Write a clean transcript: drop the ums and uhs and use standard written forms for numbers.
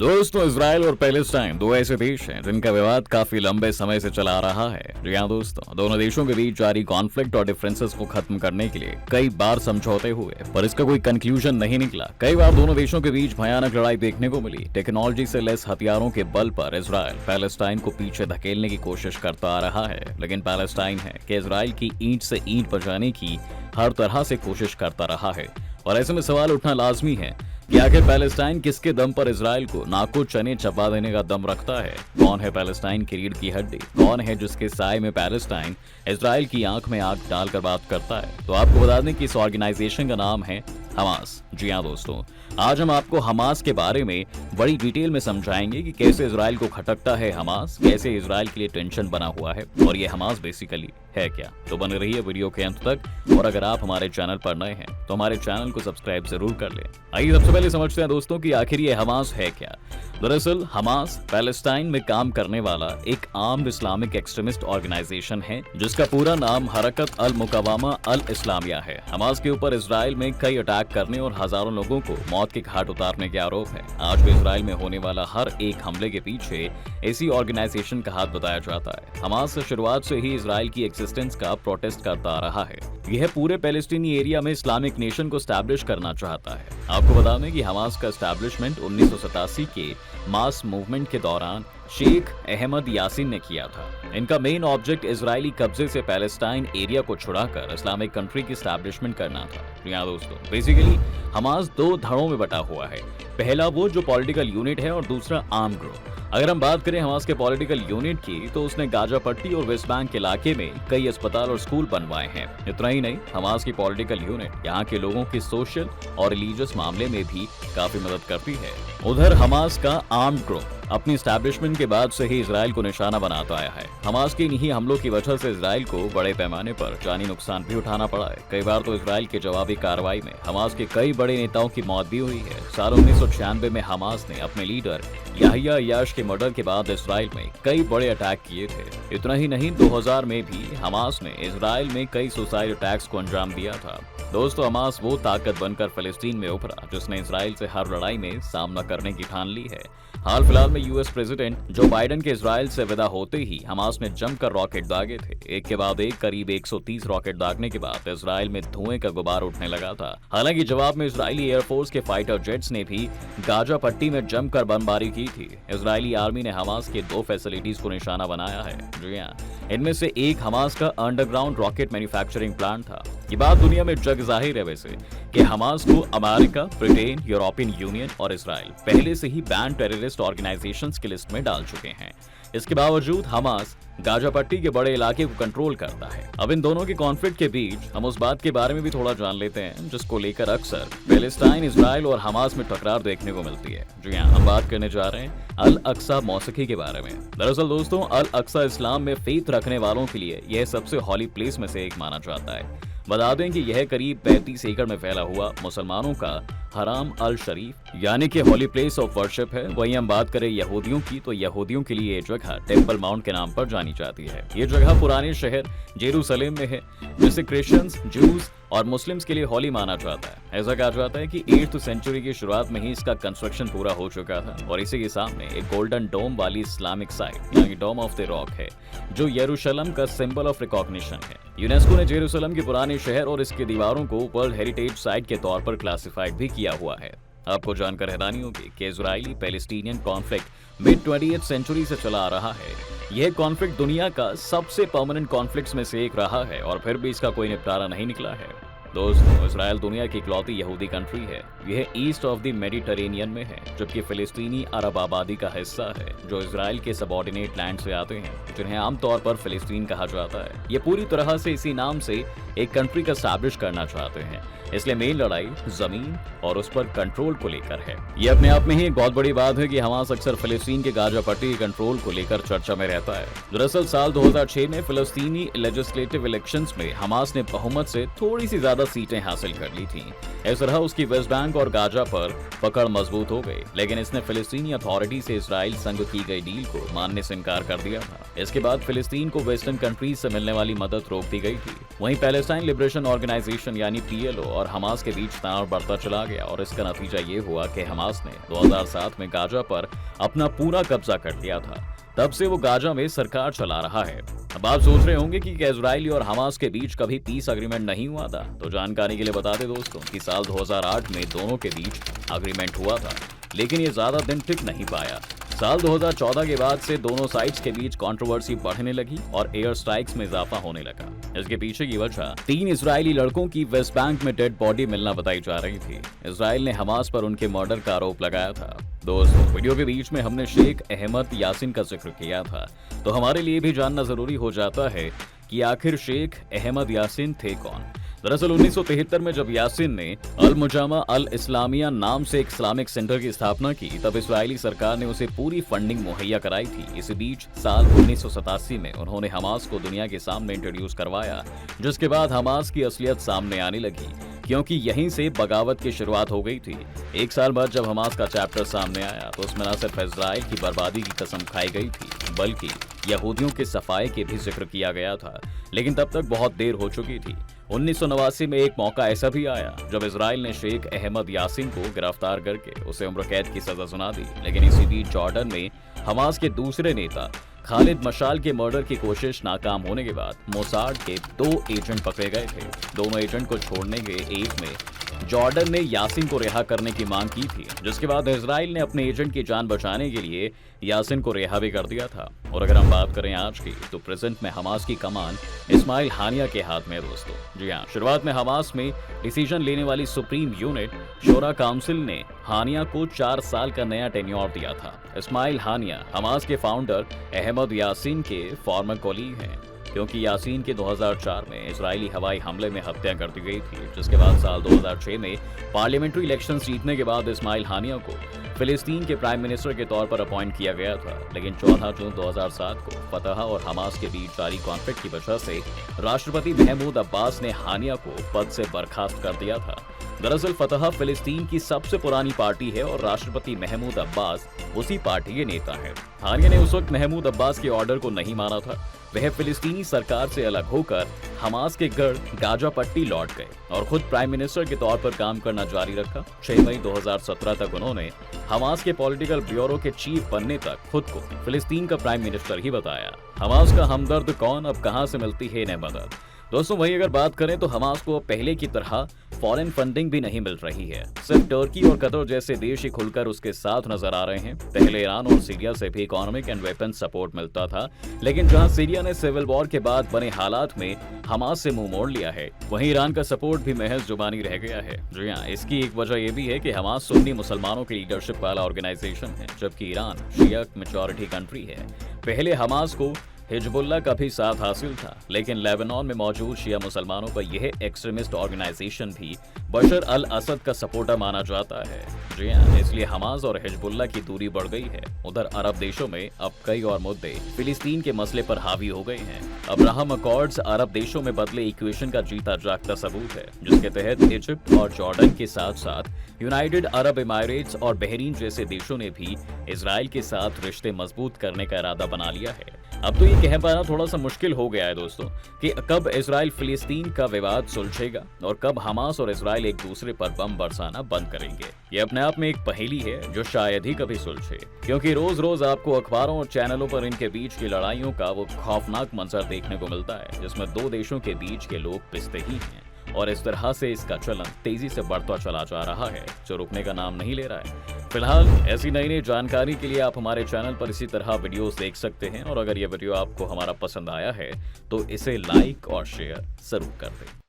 दोस्तों, इजराइल और पैलेस्टाइन दो ऐसे देश हैं जिनका विवाद काफी लंबे समय से चला आ रहा है। जी हाँ दोस्तों, दोनों देशों के बीच जारी कॉन्फ्लिक्ट और डिफरेंसेस को खत्म करने के लिए कई बार समझौते हुए, पर इसका कोई कंक्लूजन नहीं निकला। कई बार दोनों देशों के बीच भयानक लड़ाई देखने को मिली। टेक्नोलॉजी से लेस हथियारों के बल पर इजराइल पैलेस्टाइन को पीछे धकेलने की कोशिश करता आ रहा है, लेकिन पैलेस्टाइन है कि इजराइल की ईंट से ईंट बजाने की हर तरह से कोशिश करता रहा है। और ऐसे में सवाल उठना लाजमी है कि आखिर पैलेस्टाइन किसके दम पर इजराइल को नाको चने चबा देने का दम रखता है। कौन है पैलेस्टाइन की रीढ़ की हड्डी? कौन है जिसके साए में पैलेस्टाइन इजराइल की आंख में आंख डालकर बात करता है? तो आपको बता दें कि इस ऑर्गेनाइजेशन का नाम है हमास। जी हाँ दोस्तों, आज हम आपको हमास के बारे में बड़ी डिटेल में समझाएंगे कि कैसे इजराइल को खटकता है हमास, कैसे इजराइल के लिए टेंशन बना हुआ है और ये हमास बेसिकली है क्या। तो बने रहिए वीडियो के अंत तक। और अगर आप हमारे चैनल पर नए हैं तो हमारे चैनल को सब्सक्राइब जरूर कर लें। आइए सबसे पहले समझते हैं दोस्तों कि आखिर ये हमास है क्या। दरअसल हमास पैलेस्टाइन में काम करने वाला एक आर्म्ड इस्लामिक एक्सट्रीमिस्ट ऑर्गेनाइजेशन है जिसका पूरा नाम हरकत अल मुकावामा अल इस्लामिया है। हमास के ऊपर इजराइल में कई अटैक करने और हजारों लोगों को मौत के घाट उतारने के आरोप है। आज भी इजराइल में होने वाला हर एक हमले के पीछे इसी ऑर्गेनाइजेशन का हाथ बताया जाता है। हमास शुरुआत से ही इजराइल की एक्सिस्टेंस का प्रोटेस्ट करता आ रहा है। यह पूरे पैलेस्टीनी एरिया में इस्लामिक नेशन को स्टैब्लिश करना चाहता है। आपको बता दें कि हमास का एस्टैब्लिशमेंट 1987 के मास मूवमेंट के दौरान शेख अहमद यासीन ने किया था। इनका मेन ऑब्जेक्ट इजरायली कब्जे से पैलेस्टाइन एरिया को छुड़ाकर इस्लामिक कंट्री की एस्टैब्लिशमेंट करना था। यहाँ दोस्तों, बेसिकली हमास दो धड़ों में बटा हुआ है। पहला वो जो पॉलिटिकल यूनिट है और दूसरा आर्म ग्रुप। अगर हम बात करें हमास के पॉलिटिकल यूनिट की, तो उसने गाजा पट्टी और वेस्ट बैंक इलाके में कई अस्पताल और स्कूल बनवाए हैं। इतना ही नहीं, हमास की पॉलिटिकल यूनिट यहाँ के लोगों की सोशल और रिलीजियस मामले में भी काफी मदद करती है। उधर हमास का आर्म ग्रुप अपनी एस्टैब्लिशमेंट के बाद से ही इजराइल को निशाना बनाता आया है। हमास के इन्हीं हमलों की वजह से इजराइल को बड़े पैमाने पर जानी नुकसान भी उठाना पड़ा है। कई बार तो इजराइल के जवाबी कार्रवाई में हमास के कई बड़े नेताओं की मौत भी हुई है। साल 1996 में हमास ने अपने लीडर याहिया याश के मर्डर के बाद इजराइल में कई बड़े अटैक किए थे। इतना ही नहीं, 2000 में भी हमास ने इजराइल में कई सुसाइड अटैक्स को अंजाम दिया था। दोस्तों, हमास वो ताकत बनकर फिलिस्तीन में उभरा जिसने इजराइल से हर लड़ाई में सामना करने की ठान ली है। हाल फिलहाल में यूएस प्रेसिडेंट जो बाइडेन के इजराइल से विदा होते ही हमास ने जमकर रॉकेट दागे थे। एक के बाद एक करीब 130 रॉकेट दागने के बाद इजराइल में धुएं का गुबार उठने लगा था। हालांकि जवाब में इजरायली एयरफोर्स के फाइटर जेट्स ने भी गाजा पट्टी में जमकर बमबारी की थी। इजरायली आर्मी ने हमास के दो फैसिलिटीज को निशाना बनाया है। जी हाँ, इनमें से एक हमास का अंडरग्राउंड रॉकेट मैन्युफैक्चरिंग प्लांट था। ये बात दुनिया में जग जाहिर है वैसे कि हमास को अमेरिका, ब्रिटेन, यूरोपियन यूनियन और इजराइल पहले से ही बैन टेररिस्ट ऑर्गेनाइजेशंस की लिस्ट में डाल चुके हैं। इसके बावजूद हमास गाजा पट्टी के बड़े इलाके को कंट्रोल करता है। अब इन दोनों के कॉन्फ्लिक्ट के बीच हम उस बात के बारे में भी थोड़ा जान लेते हैं जिसको लेकर अक्सर पैलेस्टाइन, इजराइल और हमास में टकरार देखने को मिलती है। जी हाँ, हम बात करने जा रहे हैं अल अक्सा मौसीकी के बारे में। दरअसल दोस्तों, अल अक्सा इस्लाम में फेथ रखने वालों के लिए यह सबसे हॉली प्लेस में से एक माना जाता है। बता दें कि यह करीब 35 एकड़ में फैला हुआ मुसलमानों का हराम अल शरीफ यानी कि हॉली प्लेस ऑफ वर्शिप है। वहीं हम बात करें यहूदियों की, तो यहूदियों के लिए ये जगह टेम्पल माउंट के नाम पर जानी जाती है। ये जगह पुराने शहर जेरूसलेम में है, जिसे क्रिश्चियंस, जूज और मुस्लिम्स के लिए हॉली माना जाता है। ऐसा कहा जाता है कि 8th सेंचुरी की शुरुआत में ही इसका कंस्ट्रक्शन पूरा हो चुका था और इसी के सामने एक गोल्डन डोम वाली इस्लामिक साइट यानी डोम ऑफ द रॉक है, जो यरूशलेम का सिंबल ऑफ रिकॉग्निशन है। यूनेस्को ने जेरूसलम के पुराने शहर और इसके दीवारों को वर्ल्ड हेरिटेज साइट के तौर पर क्लासिफाइड भी किया हुआ है। आपको जानकर हैरानी होगी कि Israeli Palestinian conflict mid 20th century से चला आ रहा है। यह कॉन्फ्लिक्ट दुनिया का सबसे परमानेंट कॉन्फ्लिक्ट्स में से एक रहा है और फिर भी इसका कोई निपटारा नहीं निकला है। दोस्तों, इजराइल दुनिया की इकलौती यहूदी कंट्री है। यह ईस्ट ऑफ द मेडिटेरेनियन में है, जबकि फिलिस्तीनी अरब आबादी का हिस्सा है जो इजराइल के सबऑर्डिनेट लैंड से आते हैं, जिन्हें आमतौर पर फिलिस्तीन कहा जाता है। ये पूरी तरह से इसी नाम से एक कंट्री का एस्टैब्लिश करना चाहते हैं, इसलिए मेन लड़ाई जमीन और उस पर कंट्रोल को लेकर है। ये अपने आप में ही एक बहुत बड़ी बात है कि हमास अक्सर फिलिस्तीन के गाजा पट्टी कंट्रोल को लेकर चर्चा में रहता है। दरअसल साल 2006 में फिलिस्तीनी लेजिस्लेटिव इलेक्शंस में हमास ने बहुमत से थोड़ी सी ज्यादा ज्यादा सीटें हासिल कर ली थीं। इस तरह उसकी वेस्ट बैंक और गाजा पर पकड़ मजबूत हो गई, लेकिन इसने फिलिस्तीनी अथॉरिटी से इजराइल संग की गई डील को मानने से इनकार कर दिया था। इसके बाद फिलिस्तीन को वेस्टर्न कंट्रीज से मिलने वाली मदद रोक दी गई थी। वहीं पैलेस्टाइन लिबरेशन ऑर्गेनाइजेशन यानी PLO और हमास के बीच तनाव बढ़ता चला गया और इसका नतीजा ये हुआ कि हमास ने 2007 में गाजा पर अपना पूरा कब्जा कर लिया था। तब से वो गाजा में सरकार चला रहा है। अब आप सोच रहे होंगे कि इजराइली और हमास के बीच कभी पीस अग्रीमेंट नहीं हुआ था, तो जानकारी के लिए बता दें दोस्तों कि साल 2008 में दोनों के बीच अग्रीमेंट हुआ था, लेकिन ये ज्यादा दिन टिक नहीं पाया। साल 2014 के बाद से दोनों साइड्स के बीच कंट्रोवर्सी बढ़ने लगी और एयर स्ट्राइक्स में इजाफा होने लगा। इसके पीछे की वजह 3 इजरायली लड़कों की वेस्ट बैंक में डेड बॉडी मिलना बताई जा रही थी। इजराइल ने हमास पर उनके मर्डर का आरोप लगाया था। दोस्तों, वीडियो के बीच में हमने शेख अहमद यासीन का जिक्र किया था, तो हमारे लिए भी जानना जरूरी हो जाता है कि आखिर शेख अहमद यासीन थे कौन। दरअसल 1973 में जब यासीन ने अल मुजामा अल इस्लामिया नाम से एक इस्लामिक सेंटर की स्थापना की, तब इस्राएली सरकार ने उसे पूरी फंडिंग मुहैया कराई थी। इसी बीच साल 1987 में उन्होंने हमास को दुनिया के सामने इंट्रोड्यूस करवाया, जिसके बाद हमास की असलियत सामने आने लगी, क्योंकि यहीं से बगावत की शुरुआत हो गई थी। एक साल बाद जब हमास का चैप्टर सामने आया तो उसमें न सिर्फ इजराइल की बर्बादी की कसम खाई गई थी, बल्कि यहूदियों के सफाए के भी जिक्र किया गया था, लेकिन तब तक बहुत देर हो चुकी थी। 1989 में एक मौका ऐसा भी आया जब इजराइल ने शेख अहमद यासीन को गिरफ्तार करके उसे उम्र कैद की सजा सुना दी, लेकिन इसी बीच जॉर्डन में हमास के दूसरे नेता खालिद मशाल के मर्डर की कोशिश नाकाम होने के बाद मोसाड के 2 एजेंट पकड़े गए थे। दोनों एजेंट को छोड़ने के एक में जॉर्डन ने यासीन को रिहा करने की मांग की थी, जिसके बाद इजराइल ने अपने एजेंट की जान बचाने के लिए यासीन को रिहा भी कर दिया था। और अगर हम बात करें आज की, तो प्रेजेंट में हमास की कमान इस्माइल हानिया के हाथ में है दोस्तों। जी हाँ, शुरुआत में हमास में डिसीजन लेने वाली सुप्रीम यूनिट शोरा काउंसिल ने हानिया को 4 साल का नया टेन्योर दिया था। इस्माइल हानिया हमास के फाउंडर अहमद यासीन के फॉर्मर कोलीग हैं, क्योंकि यासीन के 2004 में इजरायली हवाई हमले में हत्या कर दी गई थी, जिसके बाद साल 2006 में पार्लियामेंट्री इलेक्शन जीतने के बाद इस्माइल हानिया को फिलिस्तीन के प्राइम मिनिस्टर के तौर पर अपॉइंट किया गया था। लेकिन 14 जून 2007 को फतह और हमास के बीच जारी कॉन्फ्लिक्ट की वजह से राष्ट्रपति महमूद अब्बास ने हानिया को पद से बर्खास्त कर दिया था। दरअसल फतह फिलिस्तीन की सबसे पुरानी पार्टी है और राष्ट्रपति महमूद अब्बास उसी पार्टी के नेता हैं। हानिया ने उस वक्त महमूद अब्बास के ऑर्डर को नहीं माना था। वह फिलिस्तीनी सरकार से अलग होकर हमास के गढ़ गाजा पट्टी लौट गए और खुद प्राइम मिनिस्टर के तौर पर काम करना जारी रखा। 6 मई 2017 तक उन्होंने हमास के पॉलिटिकल ब्यूरो के चीफ बनने तक खुद को फिलिस्तीन का प्राइम मिनिस्टर ही बताया। हमास का हमदर्द कौन, अब कहां से मिलती है इन्हें मदद। दोस्तों, वहीं अगर बात करें तो हमास को पहले की तरह फॉरेन फंडिंग भी नहीं मिल रही है। सिर्फ टर्की और कतर जैसे देश ही खुलकर उसके साथ नजर आ रहे हैं। पहले ईरान और सीरिया से भी इकोनॉमिक एंड वेपन सपोर्ट मिलता था, लेकिन जहां सीरिया ने सिविल वॉर के बाद बने हालात में हमास से मुंह मोड़ लिया है, वहीं ईरान का सपोर्ट भी महज जुबानी रह गया है। जी हाँ, इसकी एक वजह यह भी है कि हमास सुन्नी मुसलमानों की लीडरशिप वाला ऑर्गेनाइजेशन है, जबकि ईरान शिया मेजॉरिटी कंट्री है। पहले हमास को हिजबुल्ला का भी साथ हासिल था, लेकिन लेबनान में मौजूद शिया मुसलमानों का यह एक्सट्रीमिस्ट ऑर्गेनाइजेशन भी बशर अल असद का सपोर्टर माना जाता है। जी हाँ, इसलिए हमास और हिजबुल्ला की दूरी बढ़ गई है। उधर अरब देशों में अब कई और मुद्दे फिलिस्तीन के मसले पर हावी हो गए हैं। अब्राहम अकॉर्ड्स अरब देशों में बदले इक्वेशन का जीता जागता सबूत है, जिसके तहत इजिप्ट और जॉर्डन के साथ साथ यूनाइटेड अरब इमारेट्स और बहरीन जैसे देशों ने भी इजराइल के साथ रिश्ते मजबूत करने का इरादा बना लिया है। अब तो ये कह पाना थोड़ा सा मुश्किल हो गया है दोस्तों कि कब इजराइल फिलिस्तीन का विवाद सुलझेगा और कब हमास और इजराइल एक दूसरे पर बम बरसाना बंद करेंगे। ये अपने आप में एक पहेली है जो शायद ही कभी सुलझे, क्योंकि रोज रोज आपको अखबारों और चैनलों पर इनके बीच की लड़ाइयों का वो खौफनाक मंजर देखने को मिलता है, जिसमें 2 देशों के बीच के लोग पिसते ही हैं। और इस तरह से इसका चलन तेजी से बढ़ता चला जा रहा है, जो रुकने का नाम नहीं ले रहा है। फिलहाल ऐसी नई नई जानकारी के लिए आप हमारे चैनल पर इसी तरह वीडियोस देख सकते हैं, और अगर ये वीडियो आपको हमारा पसंद आया है तो इसे लाइक और शेयर जरूर कर दें।